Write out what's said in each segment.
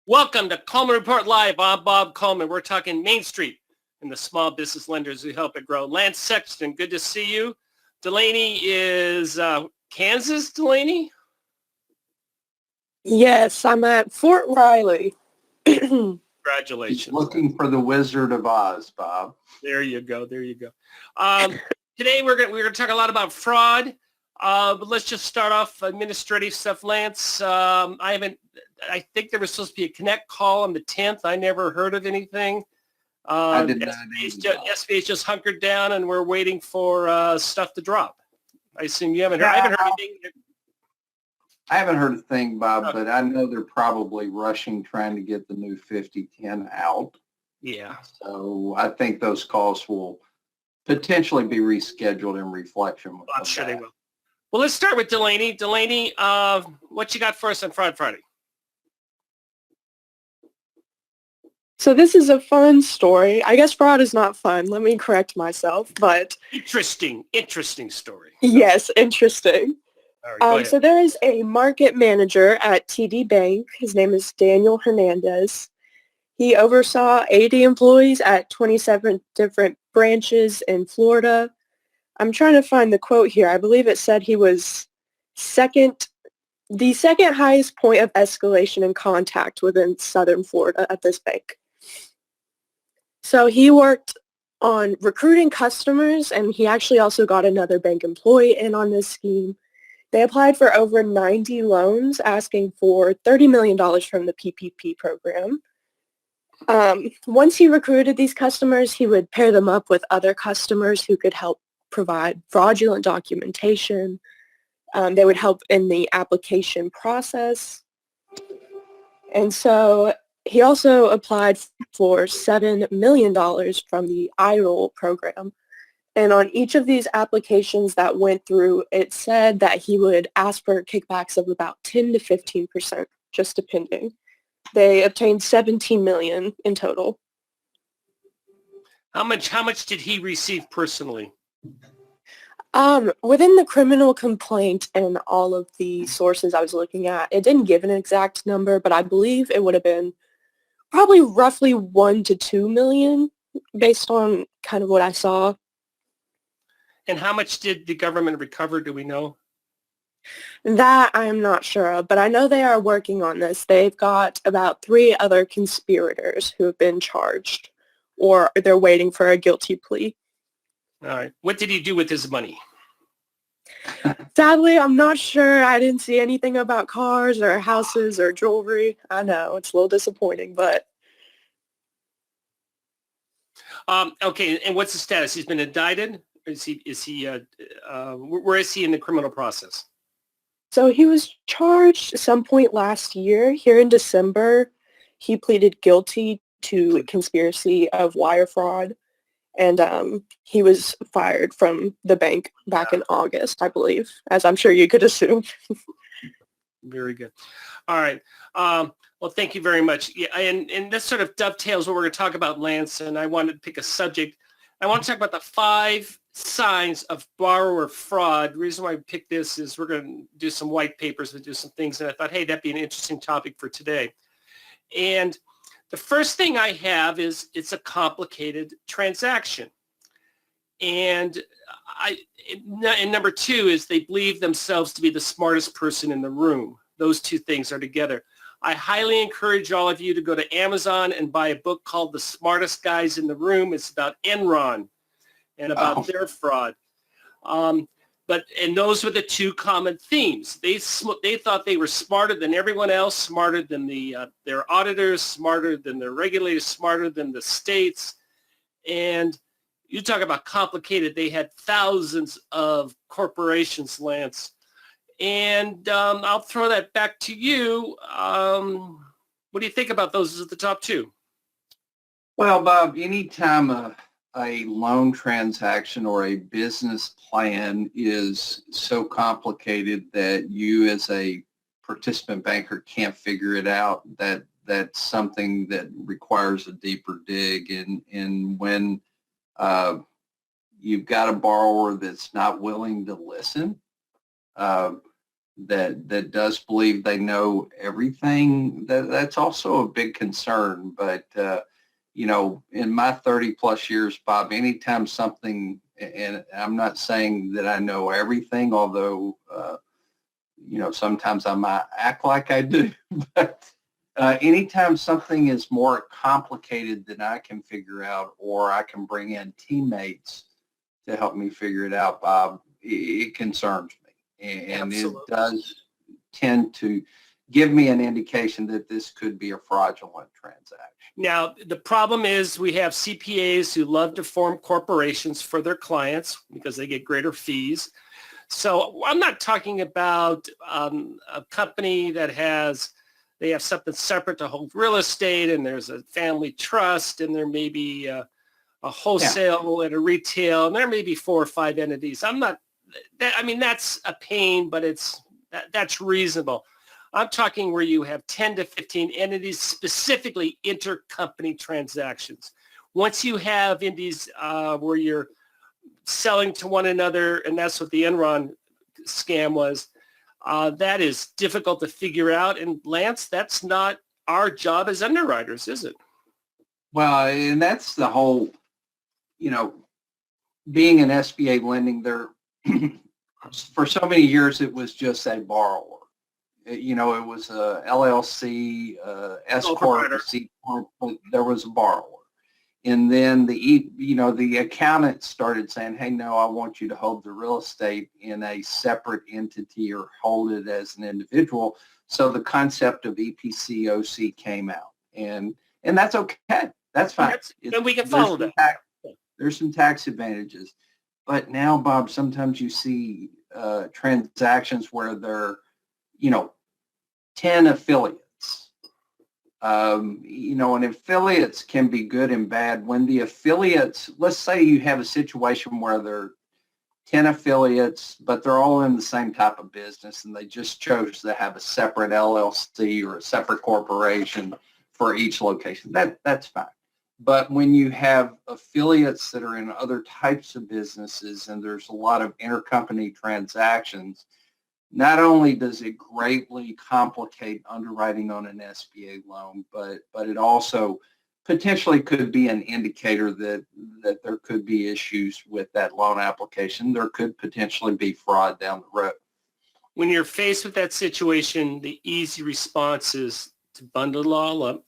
Welcome to Coleman Report Live. I'm Bob Coleman. We're talking Main Street and the small business lenders who help it grow. Lance Sexton, good to see you. Delaney is Kansas, Delaney? Yes, I'm at Fort Riley. Congratulations. He's looking for the Wizard of Oz, Bob. There you go. There you go. Today we're gonna talk a lot about fraud. But let's just start off administrative stuff, Lance. I think there was supposed to be a Connect call on the 10th. I never heard of anything. I did not. SBA's just hunkered down, and we're waiting for stuff to drop. I assume you haven't heard. I haven't heard anything. I haven't heard a thing, Bob, but I know they're probably rushing trying to get the new 5010 out. Yeah. So I think those calls will potentially be rescheduled in reflection. I'm sure they will. Well, let's start with Delaney. Delaney, what you got for us on Fraud Friday? So this is a fun story. I guess fraud is not fun. Let me correct myself, but... Interesting story. Yes, interesting. All right, so there is a market manager at TD Bank. His name is Daniel Hernandez. He oversaw 80 employees at 27 different branches in Florida. I'm trying to find the quote here. I believe it said he was the second highest point of escalation and contact within Southern Florida at this bank. So he worked on recruiting customers, and he actually also got another bank employee in on this scheme. They applied for over 90 loans, asking for $30 million from the PPP program. Once he recruited these customers, he would pair them up with other customers who could help provide fraudulent documentation. They would help in the application process. And so he also applied for $7 million from the iRoll program. And on each of these applications that went through, it said that he would ask for kickbacks of about 10 to 15%, just depending. They obtained $17 million in total. How much did he receive personally? Within the criminal complaint and all of the sources I was looking at, it didn't give an exact number, but I believe it would have been probably roughly 1 to 2 million based on kind of what I saw. And how much did the government recover? Do we know? That I'm not sure of, but I know they are working on this. They've got about 3 other conspirators who have been charged, or they're waiting for a guilty plea. All right. What did he do with his money? Sadly, I'm not sure. I didn't see anything about cars or houses or jewelry. I know, it's a little disappointing, but... Okay, and what's the status? He's been indicted? Where is he in the criminal process? So he was charged at some point last year. Here in December, he pleaded guilty to conspiracy of wire fraud. And he was fired from the bank back in August, I believe, as I'm sure you could assume. Very good. All right. Well, thank you very much. Yeah, and this sort of dovetails what we're going to talk about, Lance, and I wanted to pick a subject. I want to talk about the 5 signs of borrower fraud. The reason why I picked this is we're going to do some white papers and do some things, and I thought, hey, that'd be an interesting topic for today. And the first thing I have is it's a complicated transaction. And number 2 is they believe themselves to be the smartest person in the room. Those 2 things are together. I highly encourage all of you to go to Amazon and buy a book called The Smartest Guys in the Room. It's about Enron and about their fraud. And those were the 2 common themes. They thought they were smarter than everyone else, smarter than their auditors, smarter than their regulators, smarter than the states. And you talk about complicated. They had thousands of corporations, Lance. And I'll throw that back to you. What do you think about those as the top 2? Well, Bob, anytime a loan transaction or a business plan is so complicated that you as a participant banker can't figure it out, that's something that requires a deeper dig. And when you've got a borrower that's not willing to listen, that does believe they know everything, that's also a big concern. But in my 30 plus years, Bob, anytime something, and I'm not saying that I know everything, although sometimes I might act like I do, but anytime something is more complicated than I can figure out, or I can bring in teammates to help me figure it out, Bob, it concerns me. And Absolutely. it does tend to give me an indication that this could be a fraudulent transaction. Now, the problem is we have CPAs who love to form corporations for their clients because they get greater fees. So I'm not talking about a company that they have something separate to hold real estate, and there's a family trust, and there may be a wholesale and a retail, and there may be 4 or 5 entities. That's a pain, but that's reasonable. I'm talking where you have 10 to 15 entities, specifically intercompany transactions. Once you have entities where you're selling to one another, and that's what the Enron scam was, that is difficult to figure out. And Lance, that's not our job as underwriters, is it? Well, and that's the whole, being an SBA lending there, for so many years, it was just a borrower. It was a LLC, S corp, C corp, but there was a borrower. And then the accountant started saying, hey, no, I want you to hold the real estate in a separate entity or hold it as an individual. So the concept of EPC OC came out, and that's okay. That's fine. And we can follow that. There's some tax advantages. But now, Bob, sometimes you see transactions where there are, 10 affiliates. And affiliates can be good and bad. When the affiliates, let's say you have a situation where there are 10 affiliates, but they're all in the same type of business, and they just chose to have a separate LLC or a separate corporation for each location. That's fine. But when you have affiliates that are in other types of businesses and there's a lot of intercompany transactions, not only does it greatly complicate underwriting on an SBA loan, but it also potentially could be an indicator that there could be issues with that loan application. There could potentially be fraud down the road. When you're faced with that situation, the easy response is to bundle it all up,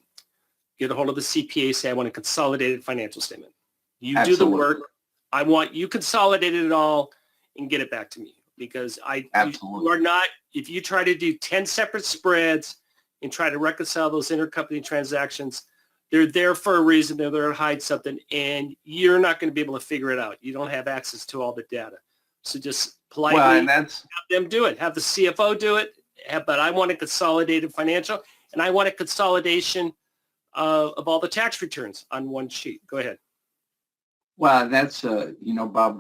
get a hold of the CPA, say, I want a consolidated financial statement. You Absolutely. Do the work. I want you consolidated it all and get it back to me. Because you are not, if you try to do 10 separate spreads and try to reconcile those intercompany transactions, they're there for a reason. They're there to hide something, and you're not going to be able to figure it out. You don't have access to all the data. So just politely have them do it. Have the CFO do it. But I want a consolidated financial, and I want a consolidation of all the tax returns on one sheet. Go ahead. Well, that's, Bob,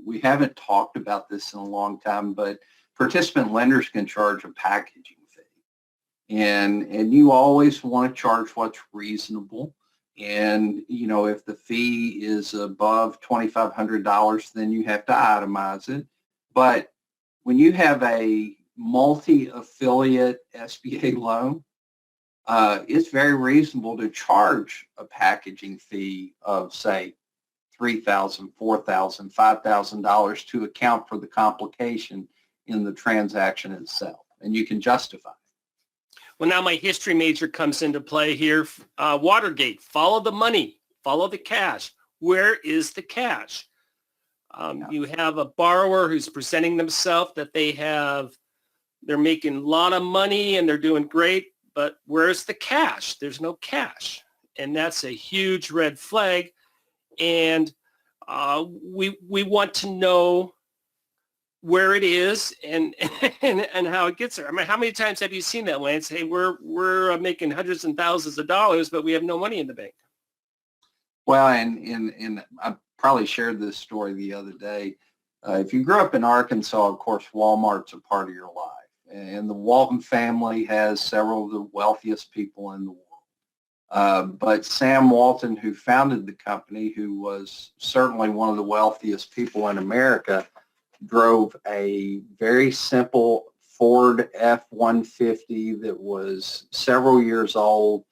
we haven't talked about this in a long time, but participant lenders can charge a packaging fee. And you always want to charge what's reasonable. And, if the fee is above $2,500, then you have to itemize it. But when you have a multi-affiliate SBA loan, it's very reasonable to charge a packaging fee of, say, $3,000, $4,000, $5,000 to account for the complication in the transaction itself, and you can justify it. Well, now my history major comes into play here. Watergate, follow the money, follow the cash. Where is the cash? You have a borrower who's presenting themselves that they're making a lot of money and they're doing great, but where's the cash? There's no cash, and that's a huge red flag. And we want to know where it is and how it gets there. I mean, how many times have you seen that, Lance? Hey, we're making hundreds and thousands of dollars, but we have no money in the bank. Well, and I probably shared this story the other day. If you grew up in Arkansas, of course, Walmart's a part of your life, and the Walton family has several of the wealthiest people in the world. But Sam Walton, who founded the company, who was certainly one of the wealthiest people in America, drove a very simple Ford F-150 that was several years old.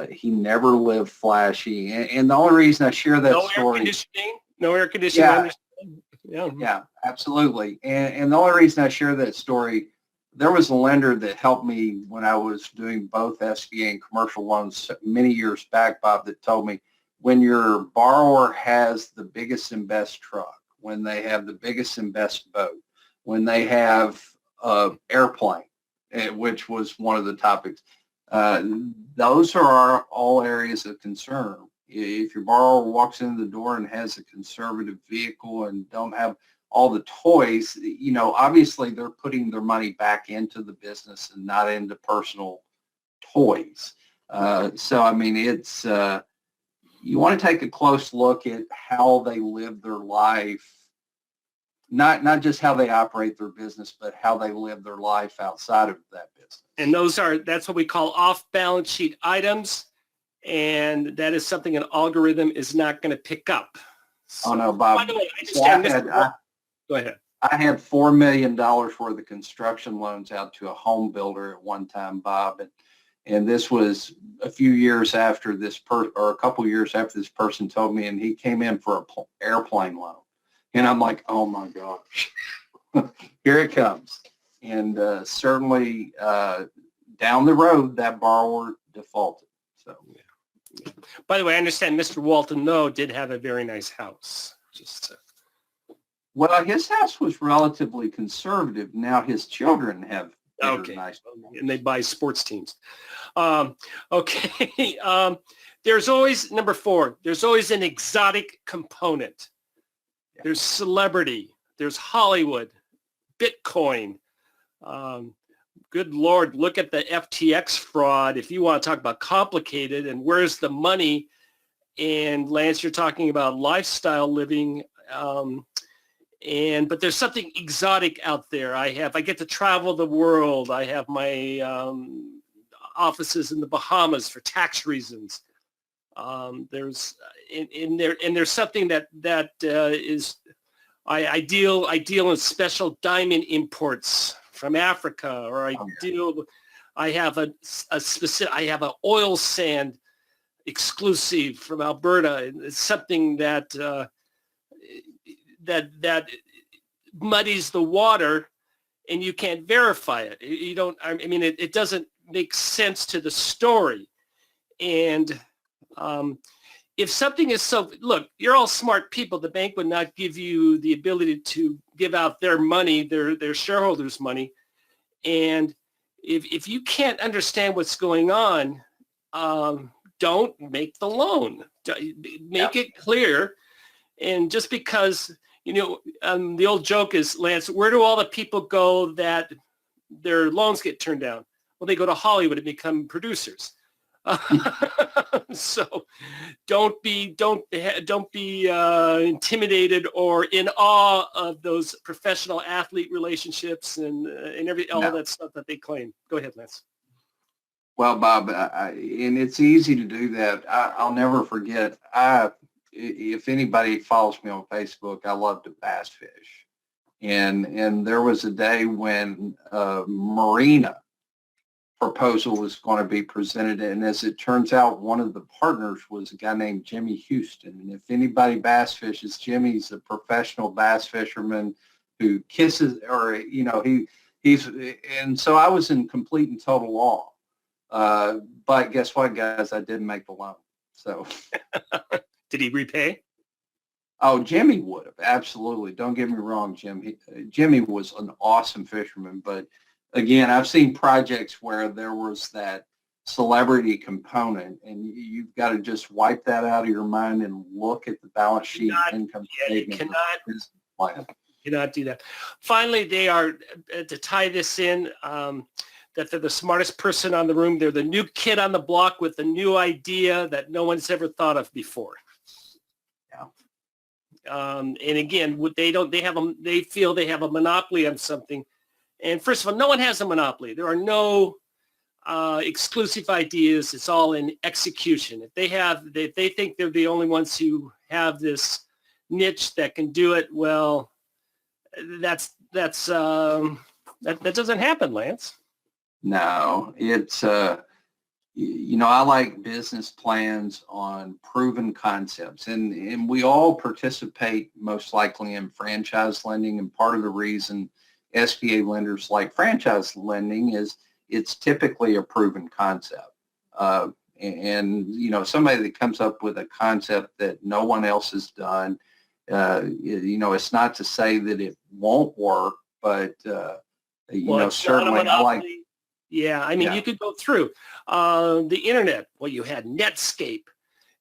He never lived flashy. And the only reason I share that No air story, conditioning. No air conditioning. I yeah, understand. Yeah. yeah, absolutely. And the only reason I share that story, there was a lender that helped me when I was doing both SBA and commercial loans many years back, Bob, that told me when your borrower has the biggest and best truck, when they have the biggest and best boat, when they have an airplane, which was one of the topics, uh, those are all areas of concern. If your borrower walks in the door and has a conservative vehicle and don't have all the toys, obviously they're putting their money back into the business and not into personal toys. So, I mean, it's, you want to take a close look at how they live their life, not just how they operate their business, but how they live their life outside of that business. And that's what we call off-balance sheet items. And that is something an algorithm is not going to pick up. So, Oh, no, Bob. by the way, I understand, go ahead. I had $4 million worth of construction loans out to a home builder at one time, Bob. And this was a few years after or a couple years after this person told me, and he came in for an airplane loan. And I'm like, oh my gosh, here it comes. And certainly down the road, that borrower defaulted. So, yeah. By the way, I understand Mr. Walton did have a very nice house. Well, his house was relatively conservative. Now his children have nice homes. And they buy sports teams. Okay. There's always, number 4, there's always an exotic component. Yeah. There's celebrity. There's Hollywood, Bitcoin. Good Lord, look at the FTX fraud. If you want to talk about complicated and where's the money, and Lance, you're talking about lifestyle living, but there's something exotic out there. I get to travel the world. I have my offices in the Bahamas for tax reasons. There's something that is I deal in special diamond imports from Africa, or I have I have an oil sand exclusive from Alberta. It's something that muddies the water, and you can't verify it. You don't. I mean, it doesn't make sense to the story. And if something is look, you're all smart people. The bank would not give you the ability to give out their money, their shareholders' money. And if you can't understand what's going on, don't make the loan. Make it clear. And just because, the old joke is, Lance, where do all the people go that their loans get turned down? Well, they go to Hollywood and become producers. So don't be intimidated or in awe of those professional athlete relationships and all that stuff that they claim. Go ahead, Lance. Well, Bob, and it's easy to do that. I'll never forget. If anybody follows me on Facebook, I love to bass fish, and there was a day when marina proposal was going to be presented, and as it turns out, one of the partners was a guy named Jimmy Houston. And if anybody bass fishes, Jimmy's a professional bass fisherman who kisses, or he's, and so I was in complete and total awe. But guess what, guys? I didn't make the loan. So, did he repay? Oh, Jimmy would have, absolutely. Don't get me wrong, Jimmy was an awesome fisherman, but again, I've seen projects where there was that celebrity component, and you've got to just wipe that out of your mind and look at the balance sheet income statement. You cannot do that. Finally, they are, to tie this in, that they're the smartest person on the room. They're the new kid on the block with a new idea that no one's ever thought of before. Yeah. And again, they feel they have a monopoly on something. And first of all, no one has a monopoly. There are no exclusive ideas. It's all in execution. If they think they're the only ones who have this niche that can do it, well, that's That doesn't happen, Lance. No, it's, I like business plans on proven concepts, and we all participate most likely in franchise lending. And part of the reason SBA lenders like franchise lending is it's typically a proven concept. Somebody that comes up with a concept that no one else has done, it's not to say that it won't work, but, certainly I like. Yeah, I mean, you could go through the internet. Well, you had Netscape,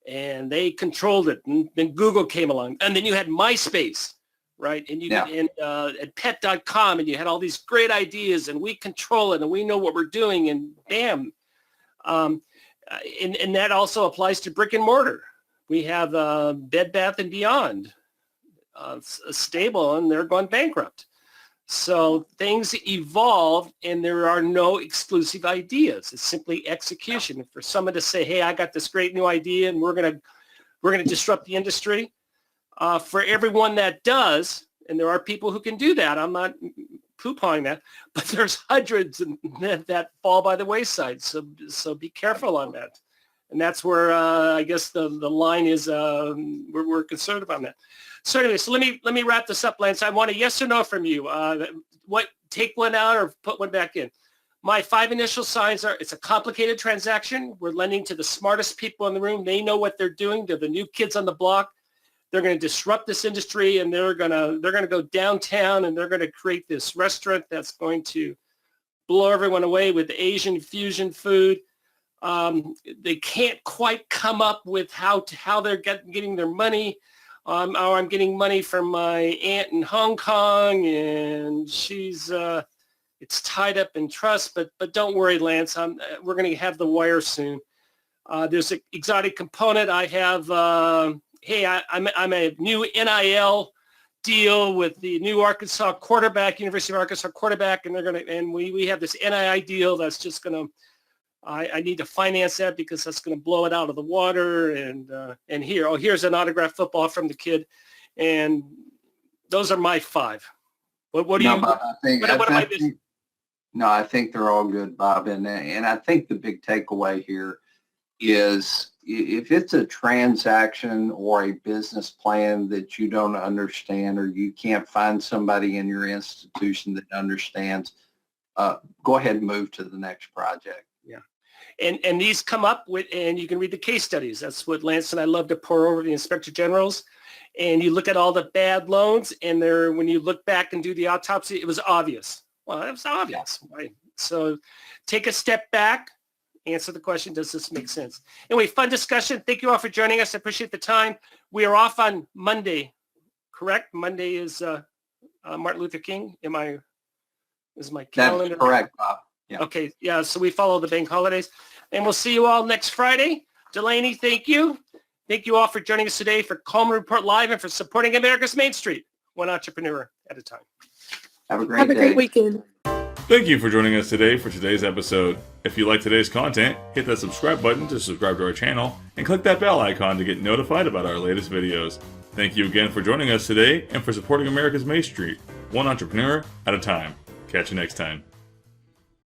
and they controlled it, and then Google came along, and then you had MySpace, right? And at pet.com, and you had all these great ideas, and we control it, and we know what we're doing, and bam. And that also applies to brick and mortar. We have Bed Bath & Beyond, a stable, and they're going bankrupt. So things evolve, and there are no exclusive ideas. It's simply execution. And for someone to say, "Hey, I got this great new idea, and we're gonna disrupt the industry," for everyone that does, and there are people who can do that. I'm not poo-pawing that, but there's hundreds that fall by the wayside. So be careful on that. And that's where I guess the line is. We're concerned about that. So anyway, so let me wrap this up, Lance. I want a yes or no from you. Take one out or put one back in. My 5 initial signs are: it's a complicated transaction. We're lending to the smartest people in the room. They know what they're doing. They're the new kids on the block. They're going to disrupt this industry, and they're going to go downtown, and they're going to create this restaurant that's going to blow everyone away with Asian fusion food. They can't quite come up with how they're getting their money. I'm getting money from my aunt in Hong Kong, and she's it's tied up in trust. But don't worry, Lance. We're going to have the wire soon. There's an exotic component. I have. I'm a new NIL deal with the new Arkansas quarterback, University of Arkansas quarterback, and we have this NIL deal that's just gonna. I need to finance that because that's going to blow it out of the water. And here's an autographed football from the kid, and those are my 5. What do you? Bob, what am I missing? No, I think they're all good, Bob, and I think the big takeaway here is if it's a transaction or a business plan that you don't understand, or you can't find somebody in your institution that understands, go ahead and move to the next project. Yeah. And these come up with, and you can read the case studies. That's what Lance and I love to pour over the inspector generals. And you look at all the bad loans, and when you look back and do the autopsy, it was obvious. Well, it was obvious, right? So take a step back, answer the question, does this make sense? Anyway, fun discussion. Thank you all for joining us. I appreciate the time. We are off on Monday, correct? Monday is Martin Luther King. Is my calendar? That's correct, Bob. Yeah. Okay, yeah, so we follow the bank holidays. And we'll see you all next Friday. Delaney, thank you. Thank you all for joining us today for Coleman Report Live and for supporting America's Main Street, one entrepreneur at a time. Have a great Have day. a great weekend. Thank you for joining us today for today's episode. If you like today's content, hit that subscribe button to subscribe to our channel and click that bell icon to get notified about our latest videos. Thank you again for joining us today and for supporting America's Main Street, one entrepreneur at a time. Catch you next time.